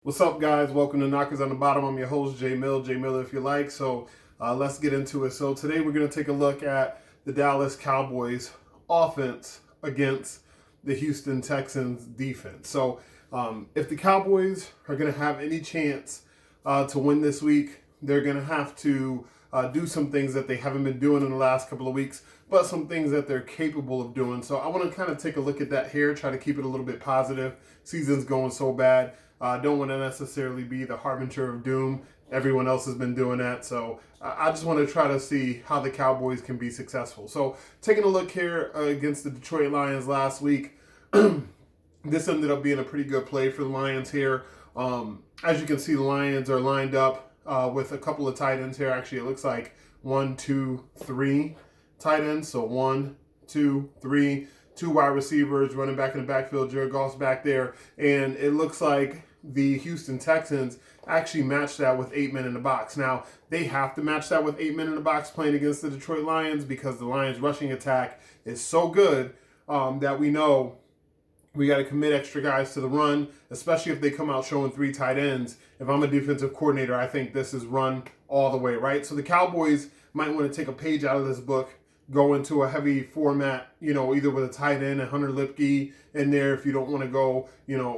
What's up, guys? Welcome to Knockers on the Bottom. I'm your host, Jay Miller if you like. So let's get into it. So today we're going to take a look at the Dallas Cowboys offense against the Houston Texans defense. So if the Cowboys are going to have any chance to win this week, they're going to have to do some things that they haven't been doing in the last couple of weeks, but some things that they're capable of doing. So I want to kind of take a look at that here, try to keep it a little bit positive. Season's going so bad. Don't want to necessarily be the harbinger of doom. Everyone else has been doing that. So I just want to try to see how the Cowboys can be successful. So taking a look here against the Detroit Lions last week, this ended up being a pretty good play for the Lions here. As you can see, the Lions are lined up with a couple of tight ends here. Actually, it looks like 1, 2, 3 tight ends. So 1, 2, 3, 2 wide receivers running back in the backfield. Jared Goff's back there. And it looks like the Houston Texans actually matched that with 8 men in the box. Now, they have to match that with 8 men in the box playing against the Detroit Lions because the Lions' rushing attack is so good that we know we got to commit extra guys to the run, especially if they come out showing 3 tight ends. If I'm a defensive coordinator, I think this is run all the way, right? So the Cowboys might want to take a page out of this book, go into a heavy format, either with a tight end and Hunter Lipke in there if you don't want to go,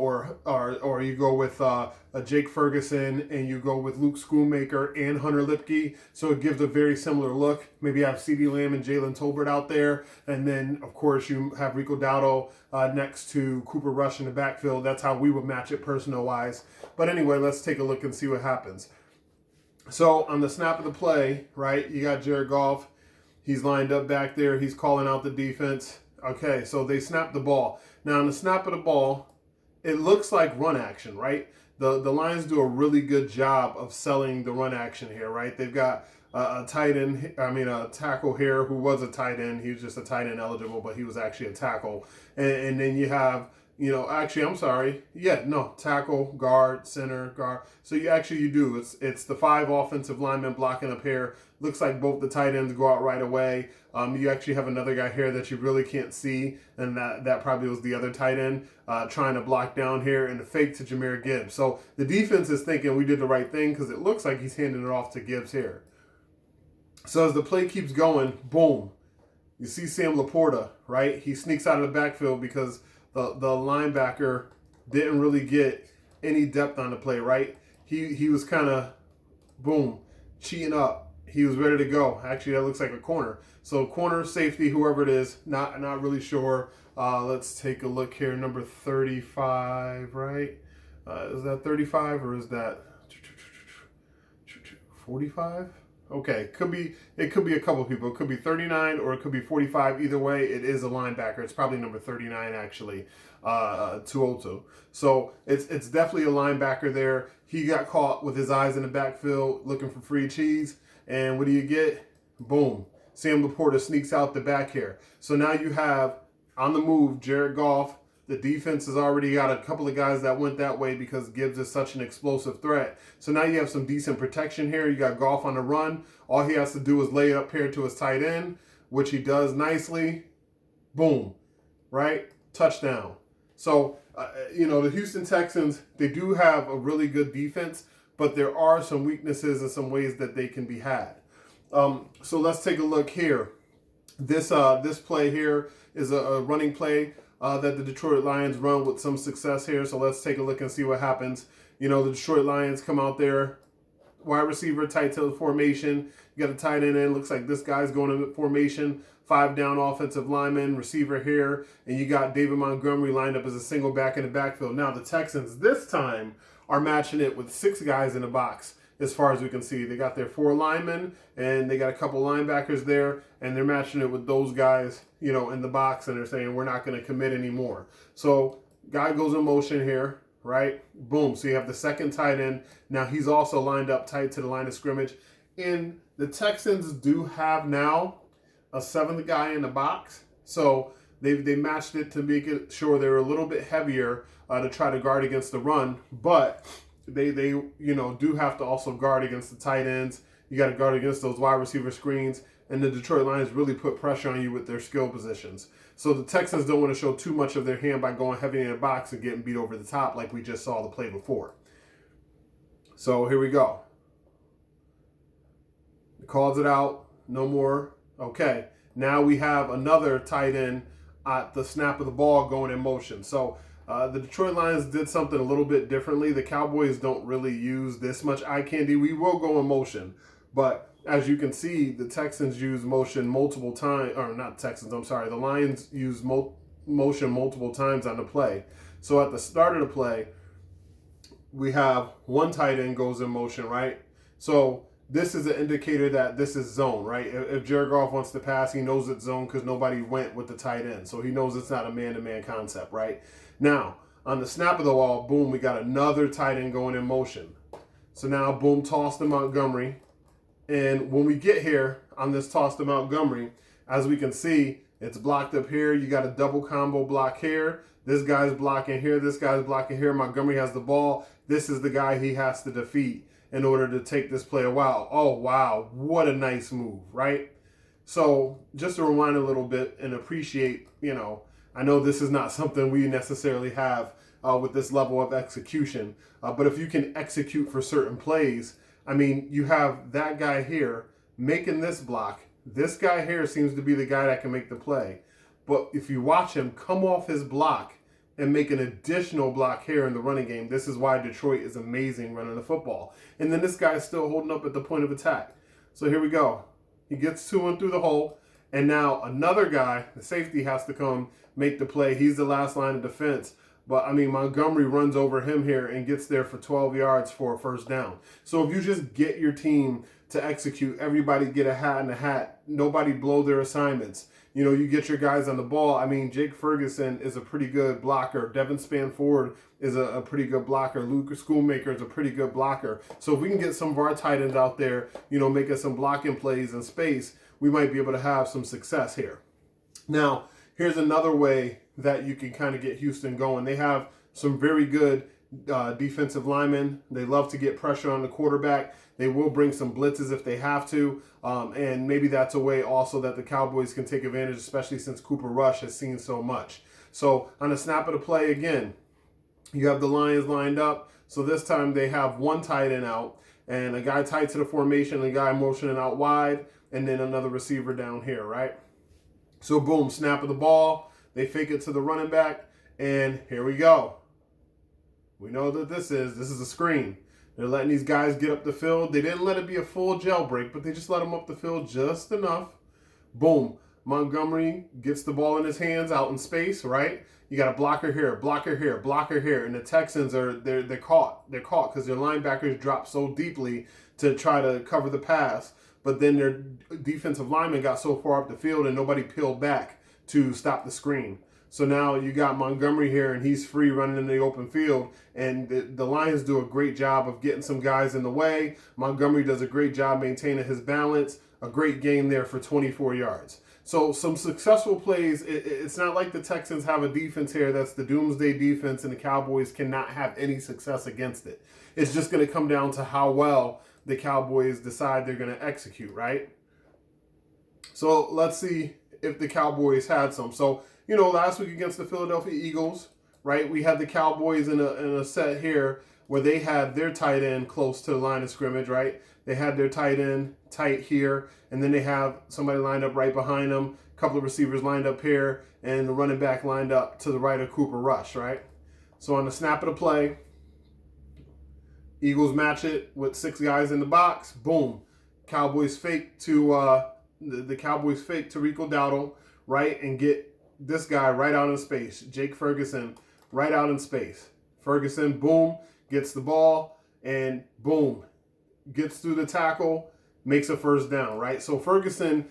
or you go with a Jake Ferguson and you go with Luke Schoonmaker and Hunter Lipke. So it gives a very similar look. Maybe have CeeDee Lamb and Jalen Tolbert out there. And then, of course, you have Rico Dowdle next to Cooper Rush in the backfield. That's how we would match it personnel-wise. But anyway, let's take a look and see what happens. So on the snap of the play, right, you got Jared Goff. He's lined up back there. He's calling out the defense. Okay, so they snap the ball. Now, on the snap of the ball, it looks like run action, right? The Lions do a really good job of selling the run action here, right? They've got a tackle here who was a tight end. He was just a tight end eligible, but he was actually a tackle. And then you have, tackle, guard, center, guard. So you do. It's the 5 offensive linemen blocking up here. Looks like both the tight ends go out right away. You actually have another guy here that you really can't see, and that probably was the other tight end trying to block down here, and the fake to Jahmyr Gibbs. So the defense is thinking we did the right thing because it looks like he's handing it off to Gibbs here. So as the play keeps going, boom, you see Sam Laporta, right? He sneaks out of the backfield because the linebacker didn't really get any depth on the play, right? He was kind of, boom, cheating up. He was ready to go. Actually, that looks like a corner. So corner, safety, whoever it is, not really sure. Let's take a look here. Number 35, right? Is that 35 or is that 45? Okay, it could be a couple people. It could be 39 or it could be 45. Either way, it is a linebacker. It's probably number 39 actually, Tuoto. So it's definitely a linebacker there. He got caught with his eyes in the backfield looking for free cheese. And what do you get? Boom. Sam Laporta sneaks out the back here. So now you have on the move Jared Goff. The defense has already got a couple of guys that went that way because Gibbs is such an explosive threat. So now you have some decent protection here. You got Goff on the run. All he has to do is lay it up here to his tight end, which he does nicely. Boom. Right? Touchdown. So, the Houston Texans, they do have a really good defense, but there are some weaknesses and some ways that they can be had. So let's take a look here. This play here is a running play that the Detroit Lions run with some success here. So let's take a look and see what happens. The Detroit Lions come out there, wide receiver, tight tail formation. You got a tight end in. Looks like this guy's going in formation. 5 down offensive lineman, receiver here. And you got David Montgomery lined up as a single back in the backfield. Now the Texans this time are matching it with 6 guys in the box. As far as we can see, they got their 4 linemen and they got a couple linebackers there, and they're matching it with those guys, in the box, and they're saying we're not going to commit anymore. So guy goes in motion here, right? Boom. So you have the second tight end. Now he's also lined up tight to the line of scrimmage. And the Texans do have now a 7th guy in the box. So they matched it to make it sure they're a little bit heavier to try to guard against the run, but they do have to also guard against the tight ends. You got to guard against those wide receiver screens, and the Detroit Lions really put pressure on you with their skill positions. So the Texans don't want to show too much of their hand by going heavy in the box and getting beat over the top like we just saw the play before. So here we go. He calls it out. No more. Okay. Now we have another tight end at the snap of the ball going in motion. So the Detroit Lions did something a little bit differently. The Cowboys don't really use this much eye candy. We will go in motion. But as you can see, the Texans use motion multiple times. Or not Texans, I'm sorry. The Lions use motion multiple times on the play. So at the start of the play, we have one tight end goes in motion, right? So this is an indicator that this is zone, right? If Jared Goff wants to pass, he knows it's zone because nobody went with the tight end. So he knows it's not a man-to-man concept, right? Now, on the snap of the ball, boom, we got another tight end going in motion. So now, boom, toss to Montgomery. And when we get here on this toss to Montgomery, as we can see, it's blocked up here. You got a double combo block here. This guy's blocking here. This guy's blocking here. Montgomery has the ball. This is the guy he has to defeat in order to take this play a while. Oh, wow. What a nice move, right? So just to rewind a little bit and appreciate, I know this is not something we necessarily have with this level of execution. But if you can execute for certain plays, I mean, you have that guy here making this block. This guy here seems to be the guy that can make the play. But if you watch him come off his block and make an additional block here in the running game, this is why Detroit is amazing running the football. And then this guy's still holding up at the point of attack. So here we go. He gets to him through the hole. And now another guy, the safety, has to come make the play. He's the last line of defense. But, I mean, Montgomery runs over him here and gets there for 12 yards for a first down. So if you just get your team to execute, everybody get a hat in a hat, nobody blow their assignments. You get your guys on the ball. I mean, Jake Ferguson is a pretty good blocker. Devin Spanford is a pretty good blocker. Luke Schoolmaker is a pretty good blocker. So if we can get some of our tight ends out there, making some blocking plays in space, we might be able to have some success here. Now, here's another way that you can kind of get Houston going. They have some very good defensive linemen. They love to get pressure on the quarterback. They will bring some blitzes if they have to. And maybe that's a way also that the Cowboys can take advantage, especially since Cooper Rush has seen so much. So on the snap of the play, again, you have the Lions lined up. So this time they have one tight end out and a guy tight to the formation, a guy motioning out wide, and then another receiver down here, right? So boom, snap of the ball. They fake it to the running back, and here we go. We know that this is a screen. They're letting these guys get up the field. They didn't let it be a full jailbreak, but they just let them up the field just enough. Boom. Montgomery gets the ball in his hands out in space, right? You got a blocker here, blocker here, blocker here, and the Texans they're caught. They're caught because their linebackers dropped so deeply to try to cover the pass, but then their defensive lineman got so far up the field and nobody peeled back to stop the screen. So now you got Montgomery here, and he's free running in the open field. And the Lions do a great job of getting some guys in the way. Montgomery does a great job maintaining his balance. A great game there for 24 yards. So some successful plays. It's not like the Texans have a defense here that's the doomsday defense, and the Cowboys cannot have any success against it. It's just going to come down to how well the Cowboys decide they're going to execute, right? So let's see if the Cowboys had some. So, last week against the Philadelphia Eagles, right, we had the Cowboys in a set here where they had their tight end close to the line of scrimmage, right? They had their tight end tight here, and then they have somebody lined up right behind them, a couple of receivers lined up here, and the running back lined up to the right of Cooper Rush, right? So on the snap of the play, Eagles match it with 6 guys in the box. Boom. Cowboys fake to the Cowboys fake to Rico Dowdle, right, and get this guy right out in space. Jake Ferguson right out in space. Ferguson, boom, gets the ball, and boom, gets through the tackle, makes a first down, right? So Ferguson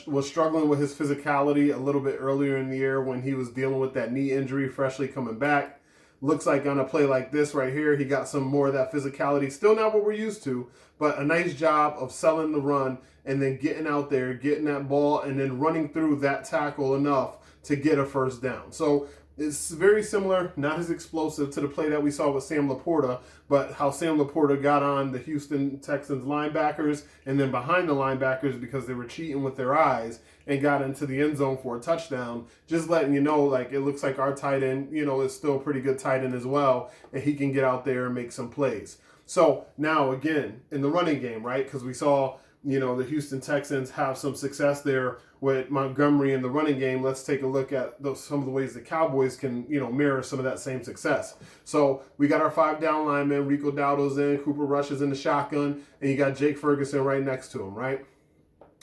was struggling with his physicality a little bit earlier in the year when he was dealing with that knee injury, freshly coming back. Looks like on a play like this right here, he got some more of that physicality. Still not what we're used to, but a nice job of selling the run and then getting out there, getting that ball, and then running through that tackle enough to get a first down. So it's very similar, not as explosive to the play that we saw with Sam Laporta, but how Sam Laporta got on the Houston Texans linebackers and then behind the linebackers because they were cheating with their eyes and got into the end zone for a touchdown. Just letting you know, like, it looks like our tight end, is still a pretty good tight end as well, and he can get out there and make some plays. So now again, in the running game, right? Because we saw, the Houston Texans have some success there with Montgomery in the running game. Let's take a look at some of the ways the Cowboys can, mirror some of that same success. So we got our 5 down linemen. Rico Dowdle's in, Cooper Rush is in the shotgun, and you got Jake Ferguson right next to him, right?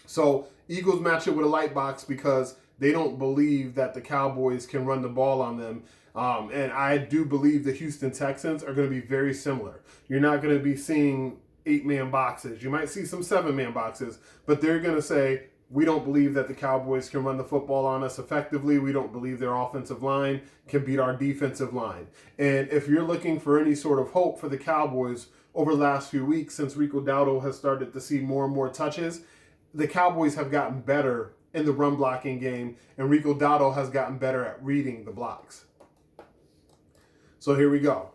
So Eagles match it with a light box because they don't believe that the Cowboys can run the ball on them. And I do believe the Houston Texans are going to be very similar. You're not going to be seeing 8-man boxes. You might see some 7-man boxes, but they're going to say, we don't believe that the Cowboys can run the football on us effectively. We don't believe their offensive line can beat our defensive line. And if you're looking for any sort of hope for the Cowboys over the last few weeks, since Rico Dowdle has started to see more and more touches, the Cowboys have gotten better in the run blocking game, and Rico Dowdle has gotten better at reading the blocks. So here we go.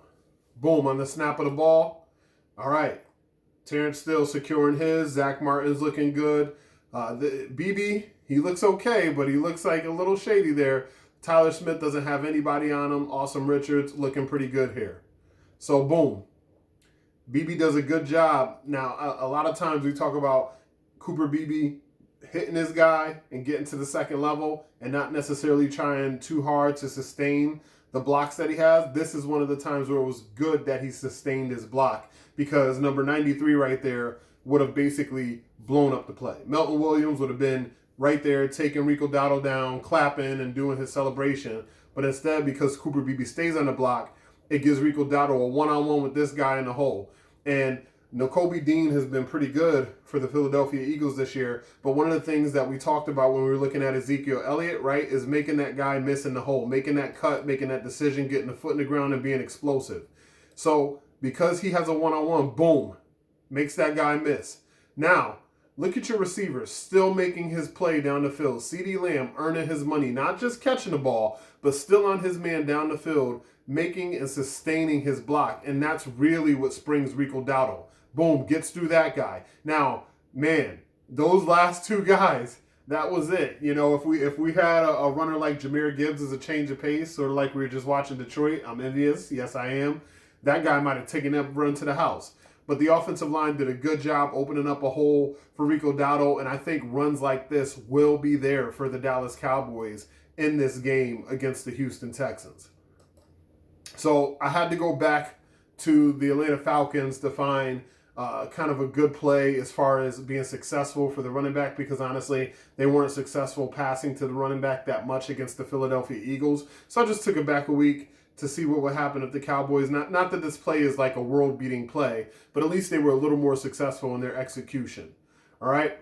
Boom, on the snap of the ball. All right. Terrence Steele securing his. Zach Martin's looking good. BB, he looks okay, but he looks like a little shady there. Tyler Smith doesn't have anybody on him. Awesome Richards looking pretty good here. So boom. BB does a good job. Now, a lot of times we talk about Cooper Beebe hitting his guy and getting to the second level and not necessarily trying too hard to sustain the blocks that he has. This is one of the times where it was good that he sustained his block, because number 93 right there would have basically blown up the play. Melton Williams would have been right there taking Rico Dowdle down, clapping and doing his celebration. But instead, because Cooper Beebe stays on the block, it gives Rico Dowdle a one-on-one with this guy in the hole. And Nakobe Dean has been pretty good for the Philadelphia Eagles this year, but one of the things that we talked about when we were looking at Ezekiel Elliott, right, is making that guy miss in the hole, making that cut, making that decision, getting the foot in the ground and being explosive. So because he has a one-on-one, boom, makes that guy miss. Now, look at your receivers still making his play down the field. CeeDee Lamb earning his money, not just catching the ball, but still on his man down the field, making and sustaining his block. And that's really what springs Rico Dowdle. Boom, gets through that guy. Now, man, those last 2 guys, that was it. If we had a runner like Jahmyr Gibbs as a change of pace, sort of like we were just watching Detroit, I'm envious. Yes, I am. That guy might have taken that run to the house. But the offensive line did a good job opening up a hole for Rico Dowdle, and I think runs like this will be there for the Dallas Cowboys in this game against the Houston Texans. So I had to go back to the Atlanta Falcons to find kind of a good play as far as being successful for the running back, because honestly, they weren't successful passing to the running back that much against the Philadelphia Eagles. So I just took it back a week to see what would happen if the Cowboys, not that this play is like a world-beating play, but at least they were a little more successful in their execution. All right?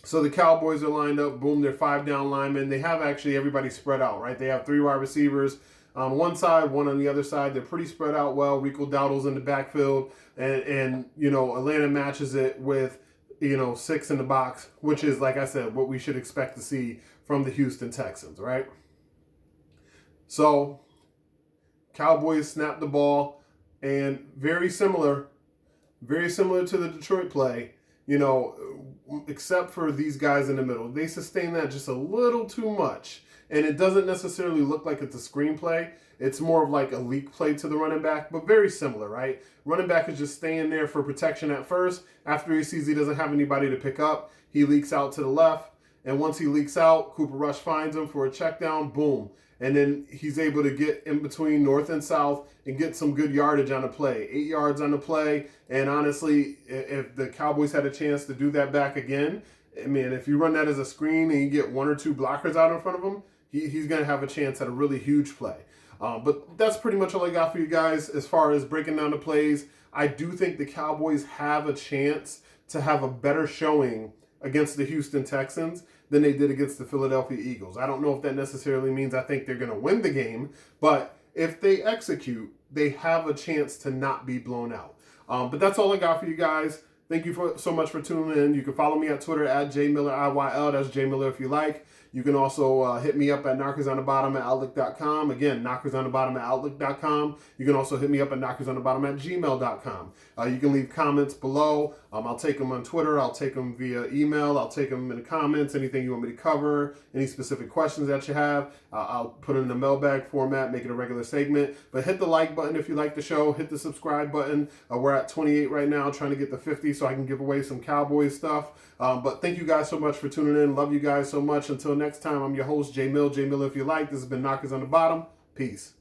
So the Cowboys are lined up. Boom, they're 5 down linemen. They have actually everybody spread out, right? They have 3 wide receivers on one side, 1 on the other side. They're pretty spread out well. Rico Dowdle's in the backfield. And Atlanta matches it with, 6 in the box, which is, like I said, what we should expect to see from the Houston Texans, right? So Cowboys snap the ball, and very similar to the Detroit play, except for these guys in the middle. They sustain that just a little too much, and it doesn't necessarily look like it's a screenplay. It's more of like a leak play to the running back, but very similar, right? Running back is just staying there for protection at first. After he sees he doesn't have anybody to pick up, he leaks out to the left, and once he leaks out, Cooper Rush finds him for a check down, boom. And then he's able to get in between north and south and get some good yardage on the play. 8 yards on the play. And honestly, if the Cowboys had a chance to do that back again, I mean, if you run that as a screen and you get 1 or 2 blockers out in front of him, he's going to have a chance at a really huge play. But that's pretty much all I got for you guys as far as breaking down the plays. I do think the Cowboys have a chance to have a better showing against the Houston Texans than they did against the Philadelphia Eagles. I don't know if that necessarily means I think they're going to win the game, but if they execute, they have a chance to not be blown out. But that's all I got for you guys. Thank you so much for tuning in. You can follow me at Twitter at JMillerIYL. That's JMiller if you like. You can also hit me up at knockersonthebottom@outlook.com. Again, knockersonthebottom@outlook.com. You can also hit me up at knockersonthebottom@gmail.com. You can leave comments below. I'll take them on Twitter. I'll take them via email. I'll take them in the comments. Anything you want me to cover, any specific questions that you have, I'll put it in the mailbag format, make it a regular segment. But hit the like button if you like the show. Hit the subscribe button. We're at 28 right now, trying to get to 50 so I can give away some Cowboys stuff. But thank you guys so much for tuning in. Love you guys so much. Until next time, I'm your host, J Mill. J Mill if you like. This has been Knockers on the Bottom. Peace.